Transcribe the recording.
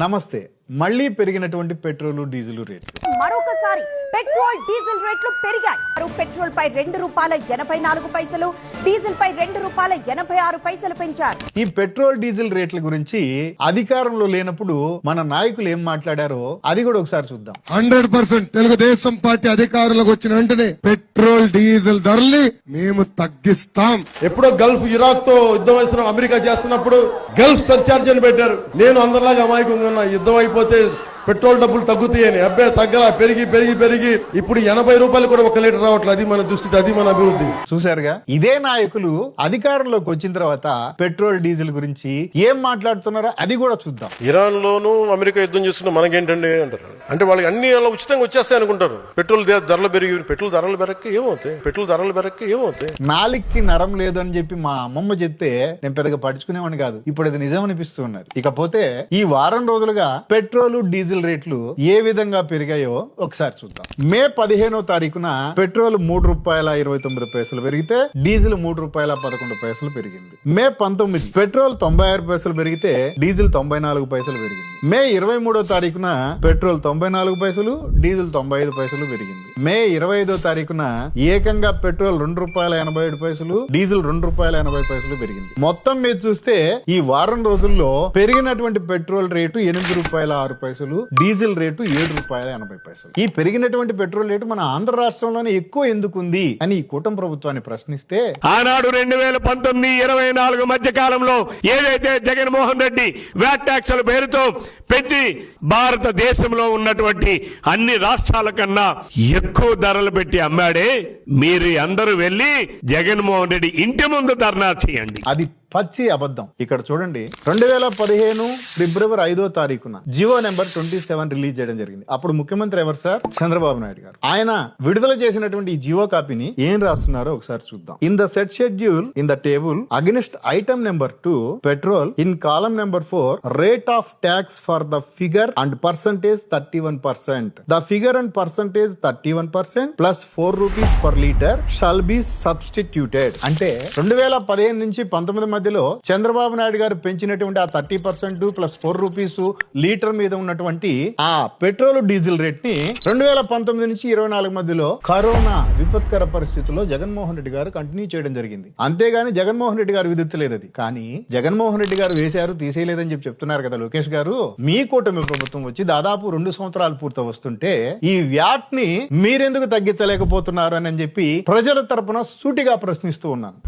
నమస్తే. మళ్ళీ పెరిగినటువంటి పెట్రోల్ డీజిల్ రేట్లు మరొకసారి పెట్రోల్ డీజిల్ రేట్లు పెరిగాయి. పెట్రోల్ పై ₹2.84, డీజిల్ పై ₹2.86 పెంచారు. ఈ పెట్రోల్ డీజిల్ రేట్ల గురించి అధికారంలో లేనప్పుడు మన నాయకులు ఏం మాట్లాడారో అది కూడా ఒకసారి చూద్దాం. 100% తెలుగుదేశం పార్టీ అధికారులకు వచ్చిన వెంటనే పెట్రోల్ డీజిల్ ధరల్ని మేము తగ్గిస్తాం. ఎప్పుడో గల్ఫ్ ఇరాక్ తో యుద్ధం వేస్తున్న అమెరికా చేస్తున్నప్పుడు గల్ఫ్ సర్చార్జ్ అని పెట్టారు. నేను అందరిలాగా అమాయకంగా ఉన్నా, యుద్ధం అయిపోతే పెట్రోల్ డబ్బులు తగ్గుతాయని. అబ్బే తగ్గలా, పెరిగి పెరిగి పెరిగి ఇప్పుడు ₹80 కూడా 1 లీటర్ రావట్లేదు. అది మన దృష్టి, అది మన అభివృద్ధి. చూశారుగా, ఇదే నాయకులు అధికారంలోకి వచ్చిన తర్వాత పెట్రోల్ డీజిల్ గురించి ఏం మాట్లాడుతున్నారో అది కూడా చూద్దాం. ఇరాన్ లోను అమెరికా యుద్ధం చేస్తున్న మనకేంటండి అంటారు. అంటే వాళ్ళకి అన్ని అలా ఉచితంగా వచ్చేస్తాయి అనుకుంటారు. పెట్రోల్ ధరలు పెరిగి పెట్రోల్ ధరలు పెరక్కి ఏమవుతాయి. నాలిక్కి నరం లేదు అని చెప్పి మా అమ్మమ్మ చెప్తే నేను పెద్దగా పడుచుకునేవాడిని కాదు. ఇప్పుడు అది నిజం అనిపిస్తున్నది. ఇకపోతే ఈ వారం రోజులుగా పెట్రోల్ డీజిల్ రేట్లు ఏ విధంగా పెరిగాయో ఒకసారి చూద్దాం. మే 15వ తారీఖున పెట్రోల్ ₹3.29 పెరిగితే డీజిల్ ₹3.11 పెరిగింది. మే 19 పెట్రోల్ 96 పెరిగితే డీజిల్ 94 పెరిగింది. మే 23వ తారీఖున పెట్రోల్ 94, డీజిల్ 95 పెరిగింది. మే 25వ తారీఖున ఏకంగా పెట్రోల్ ₹2.87, డీజిల్ ₹2.80 పెరిగింది. మొత్తం మీద చూస్తే ఈ వారం రోజుల్లో పెరిగినటువంటి పెట్రోల్ రేటు ₹8.06, డీజిల్ రేటు ₹7.80. ఈ పెరిగినటువంటి పెట్రోల్ రేటు మన ఆంధ్ర రాష్ట్రంలోనే ఎక్కువ ఎందుకుంది అని ఈ కూటమి ప్రభుత్వాన్ని ప్రశ్నిస్తే, ఆనాడు 2019-24 మధ్య కాలంలో ఏదైతే జగన్మోహన్ రెడ్డి వ్యాట్ ట్యాక్సుల పేరుతో పెంచి భారతదేశంలో ఉన్నటువంటి అన్ని రాష్ట్రాల కన్నా ఎక్కువ ధరలు పెట్టి అమ్మాడే, మీరు అందరూ వెళ్లి జగన్మోహన్ రెడ్డి ఇంటి ముందు ధర్నా చేయండి. అది పచ్చి అబద్ధం. ఇక్కడ చూడండి, 2015 ఫిబ్రవరి 5వ తారీఖున జియో నెంబర్ 27 రిలీజ్ చేయడం జరిగింది. అప్పుడు ముఖ్యమంత్రి ఎవరు సార్? చంద్రబాబు నాయుడు గారు. ఆయన విడుదల చేసినటువంటి ఈ జియో కాపీని ఏం రాస్తున్నారో ఒకసారి చూద్దాం. In the set schedule in the table against item number 2 petrol in column number 4 rate of tax for the figure and percentage 31%. The figure and percentage 31% plus ₹4 per litre shall be substituted. అంటే 2015 నుంచి 19 మధ్యలో చంద్రబాబు నాయుడు గారు పెంచినటువంటి ఆ 30% plus ₹4 litre మీద ఉన్నటువంటి ఆ petrol diesel rate ని 2019 నుంచి 24 మధ్యలో కరోనా విపత్కర పరిస్థితుల్లో జగన్మోహన్ రెడ్డి గారు కంటిన్యూ చేయడం జరిగింది. అంతేగాని జగన్మోహన్ రెడ్డి గారు విధించలేదు అది. కానీ జగన్మోహన్ రెడ్డి గారు వేశారు, తీసేయలేదని చెప్పి చెప్తున్నారు కదా లోకేష్ గారు. మీ కూటమి ప్రభుత్వం వచ్చి దాదాపు 2 సంవత్సరాలు పూర్తి వస్తుంటే ఈ వ్యాట్ ని మీరెందుకు తగ్గించలేకపోతున్నారు అని చెప్పి ప్రజల తరపున సూటిగా ప్రశ్నిస్తూ ఉన్నాను.